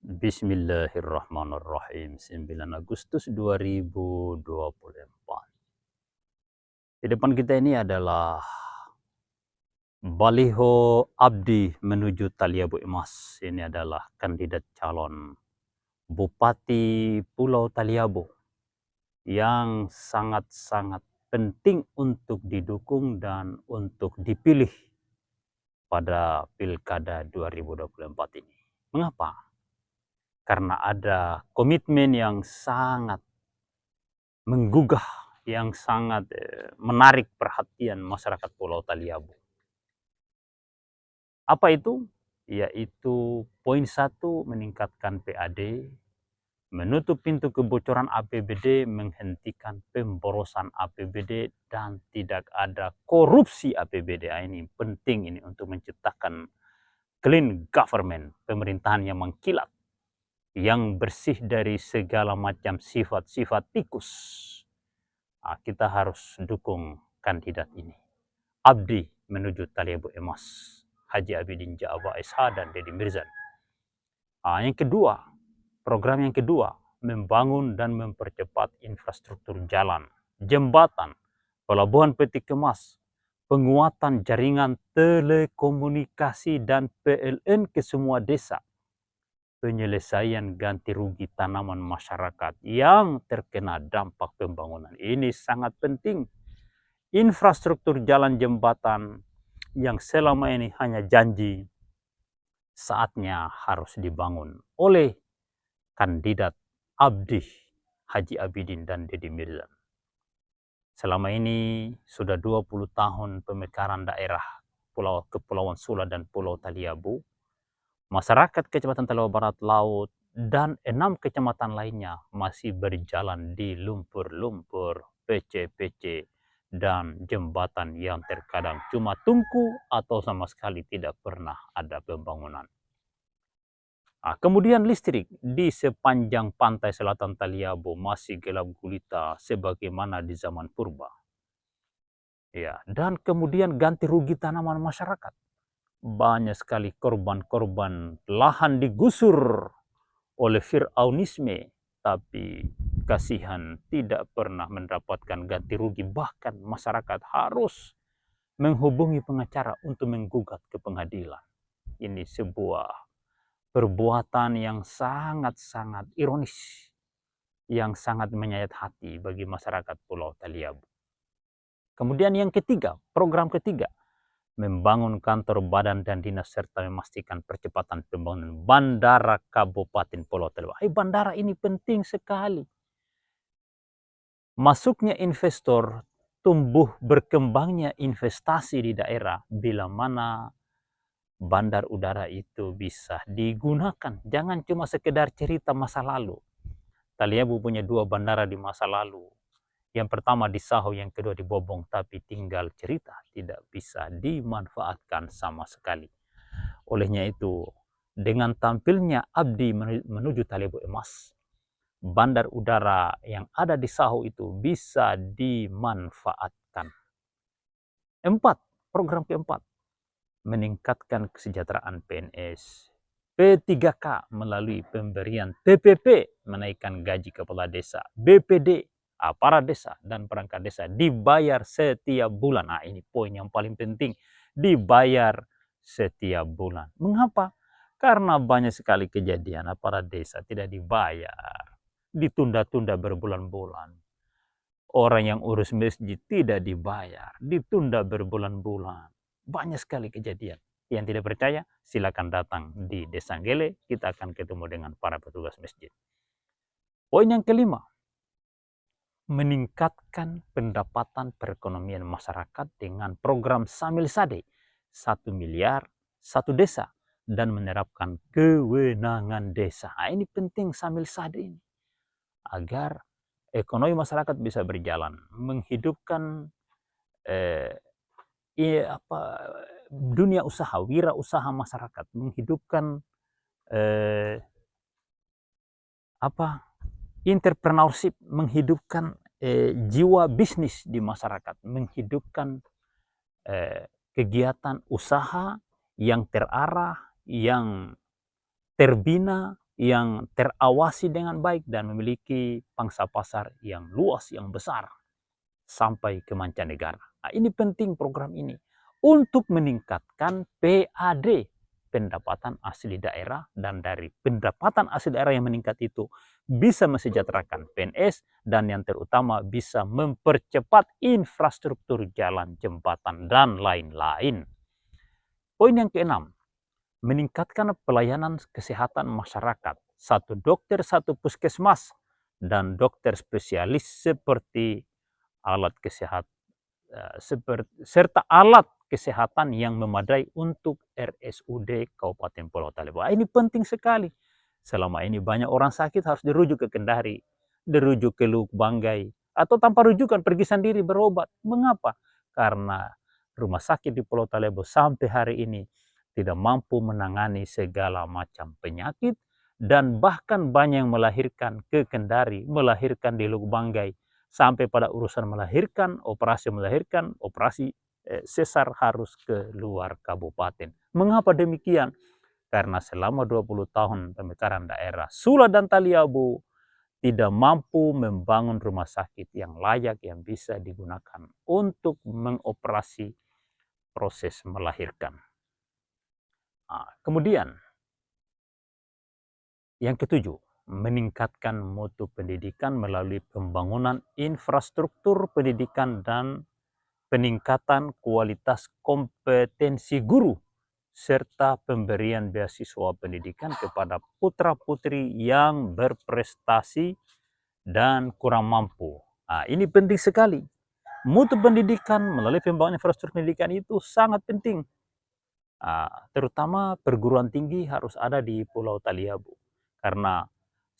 Bismillahirrahmanirrahim. 9 Agustus 2024. Di depan kita ini adalah baliho Abdi menuju Taliabu Emas. Ini adalah kandidat calon Bupati Pulau Taliabu yang sangat-sangat penting untuk didukung dan untuk dipilih pada Pilkada 2024 ini. Mengapa? Karena ada komitmen yang sangat menggugah, yang sangat menarik perhatian masyarakat Pulau Taliabu. Apa itu? Yaitu poin 1, meningkatkan PAD, menutup pintu kebocoran APBD, menghentikan pemborosan APBD, dan tidak ada korupsi APBD. Ini penting ini untuk menciptakan clean government, pemerintahan yang mengkilat, yang bersih dari segala macam sifat-sifat tikus. Kita harus dukung kandidat ini. Abdi menuju Taliabu Emas, Haji Abidin Jawa SH dan Deddy Mirzan. Yang kedua, program yang kedua, membangun dan mempercepat infrastruktur jalan, jembatan, pelabuhan peti kemas, penguatan jaringan telekomunikasi dan PLN ke semua desa, penyelesaian ganti rugi tanaman masyarakat yang terkena dampak pembangunan. Ini sangat penting. Infrastruktur jalan jembatan yang selama ini hanya janji, saatnya harus dibangun oleh kandidat Abdi Haji Abidin dan Deddy Mirzan. Selama ini sudah 20 tahun pemekaran daerah Kepulauan Sula dan Pulau Taliabu, masyarakat Kecamatan Taliabu Barat Laut dan 6 kecamatan lainnya masih berjalan di lumpur-lumpur, PC-PC, dan jembatan yang terkadang cuma tungku atau sama sekali tidak pernah ada pembangunan. Kemudian listrik di sepanjang pantai selatan Taliabu masih gelap gulita sebagaimana di zaman purba. Dan kemudian ganti rugi tanaman masyarakat. Banyak sekali korban-korban lahan digusur oleh Fir'aunisme, tapi kasihan tidak pernah mendapatkan ganti rugi. Bahkan masyarakat harus menghubungi pengacara untuk menggugat ke pengadilan. Ini sebuah perbuatan yang sangat-sangat ironis, yang sangat menyayat hati bagi masyarakat Pulau Taliabu. Kemudian yang ketiga, program ketiga, membangun kantor badan dan dinas serta memastikan percepatan pembangunan bandara Kabupaten Pulau Taliabu. Bandara ini penting sekali. Masuknya investor, tumbuh berkembangnya investasi di daerah bila mana bandar udara itu bisa digunakan. Jangan cuma sekedar cerita masa lalu. Taliabu punya 2 bandara di masa lalu. Yang pertama di Saho, yang kedua di Bobong, tapi tinggal cerita, tidak bisa dimanfaatkan sama sekali. Olehnya itu, dengan tampilnya Abdi menuju Taliabu Emas, bandar udara yang ada di Saho itu bisa dimanfaatkan. 4, program keempat, meningkatkan kesejahteraan PNS. P3K melalui pemberian TPP, menaikkan gaji kepala desa, BPD, para desa dan perangkat desa dibayar setiap bulan. Ini poin yang paling penting, dibayar setiap bulan. Mengapa? Karena banyak sekali kejadian aparat desa tidak dibayar, ditunda-tunda berbulan-bulan. Orang yang urus masjid tidak dibayar, ditunda berbulan-bulan. Banyak sekali kejadian. Yang tidak percaya, silakan datang di Desa Gele, kita akan ketemu dengan para petugas masjid. Poin yang kelima, meningkatkan pendapatan perekonomian masyarakat dengan program Samil Sade, 1 miliar 1 desa, dan menerapkan kewenangan desa. Ini penting Samil Sade ini, agar ekonomi masyarakat bisa berjalan, menghidupkan dunia usaha, wira usaha masyarakat, menghidupkan entrepreneurship, menghidupkan jiwa bisnis di masyarakat, menghidupkan kegiatan usaha yang terarah, yang terbina, yang terawasi dengan baik dan memiliki pangsa pasar yang luas, yang besar, sampai ke mancanegara. Nah, ini penting program ini untuk meningkatkan PAD, pendapatan asli daerah, dan dari pendapatan asli daerah yang meningkat itu bisa mesejahterakan PNS dan yang terutama bisa mempercepat infrastruktur jalan, jembatan, dan lain-lain. Poin yang keenam, meningkatkan pelayanan kesehatan masyarakat. Satu dokter, satu puskesmas, dan dokter spesialis seperti alat kesehatan serta alat kesehatan yang memadai untuk RSUD Kabupaten Pulau Taleba. Ini penting sekali. Selama ini banyak orang sakit harus dirujuk ke Kendari, dirujuk ke Luk Banggai, atau tanpa rujukan pergi sendiri berobat. Mengapa? Karena rumah sakit di Pulau Taleba sampai hari ini tidak mampu menangani segala macam penyakit, dan bahkan banyak yang melahirkan ke Kendari, melahirkan di Luk Banggai, sampai pada urusan melahirkan, operasi sesar harus ke luar kabupaten. Mengapa demikian? Karena selama 20 tahun pemekaran daerah, Sula dan Taliabu tidak mampu membangun rumah sakit yang layak yang bisa digunakan untuk mengoperasi proses melahirkan. Kemudian, yang ketujuh, meningkatkan mutu pendidikan melalui pembangunan infrastruktur pendidikan dan peningkatan kualitas kompetensi guru, serta pemberian beasiswa pendidikan kepada putra-putri yang berprestasi dan kurang mampu. Ini penting sekali. Mutu pendidikan melalui pembangunan infrastruktur pendidikan itu sangat penting. Terutama perguruan tinggi harus ada di Pulau Taliabu. Karena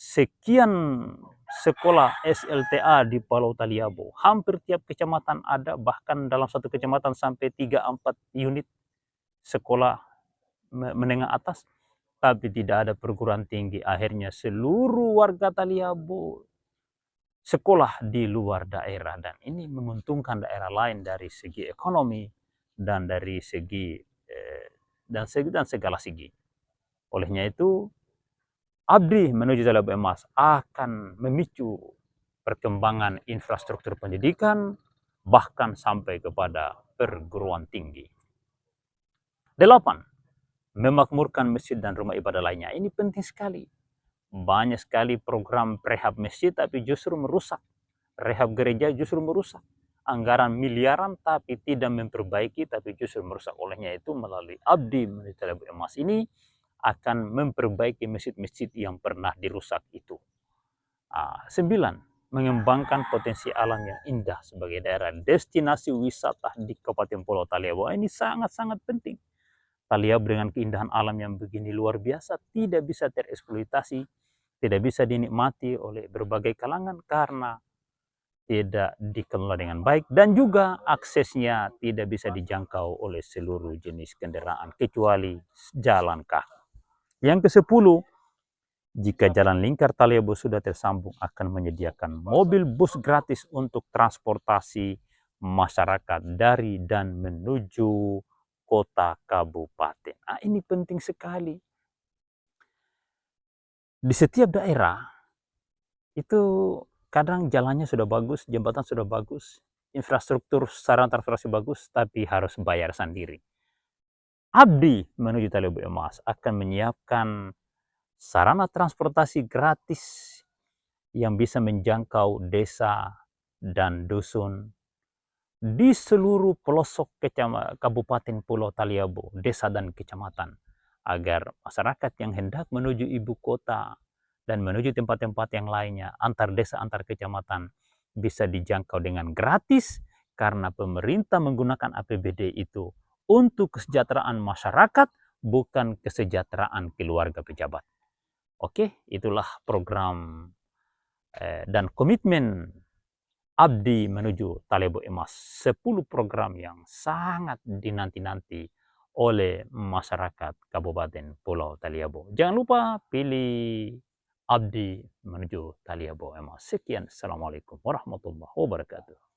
sekian sekolah SLTA di Pulau Taliabu, hampir tiap kecamatan ada, bahkan dalam satu kecamatan sampai 3-4 unit sekolah menengah atas, tapi tidak ada perguruan tinggi. Akhirnya seluruh warga Taliabu sekolah di luar daerah, dan ini menguntungkan daerah lain dari segi ekonomi dan dari segi dan segala segi. Olehnya itu, ABDI menuju Taleba Emas akan memicu perkembangan infrastruktur pendidikan, bahkan sampai kepada perguruan tinggi. 8. Memakmurkan masjid dan rumah ibadah lainnya. Ini penting sekali. Banyak sekali program rehab masjid tapi justru merusak. Rehab gereja justru merusak. Anggaran miliaran tapi tidak memperbaiki, tapi justru merusak. Olehnya itu, melalui ABDI menuju Taleba Emas ini akan memperbaiki masjid-masjid yang pernah dirusak itu. 9. Mengembangkan potensi alam yang indah sebagai daerah destinasi wisata di Kabupaten Pulau Taliabu. Ini sangat-sangat penting. Taliabu dengan keindahan alam yang begini luar biasa tidak bisa tereksploitasi, tidak bisa dinikmati oleh berbagai kalangan karena tidak dikelola dengan baik, dan juga aksesnya tidak bisa dijangkau oleh seluruh jenis kendaraan kecuali jalan kaki. Yang ke-10, jika jalan lingkar Taliabu sudah tersambung, akan menyediakan mobil bus gratis untuk transportasi masyarakat dari dan menuju kota kabupaten. Ini penting sekali. Di setiap daerah itu kadang jalannya sudah bagus, jembatan sudah bagus, infrastruktur sarana transportasi bagus, tapi harus bayar sendiri. ABDI menuju Taliabu Emas akan menyiapkan sarana transportasi gratis yang bisa menjangkau desa dan dusun di seluruh pelosok Kabupaten Pulau Taliabu, desa dan kecamatan, agar masyarakat yang hendak menuju ibu kota dan menuju tempat-tempat yang lainnya, antar desa, antar kecamatan, bisa dijangkau dengan gratis, karena pemerintah menggunakan APBD itu untuk kesejahteraan masyarakat, bukan kesejahteraan keluarga pejabat. Oke, itulah program dan komitmen ABDI menuju Taleba Emas. 10 program yang sangat dinanti-nanti oleh masyarakat Kabupaten Pulau Taliabu. Jangan lupa pilih ABDI menuju Taliabu Emas. Sekian, Assalamualaikum warahmatullahi wabarakatuh.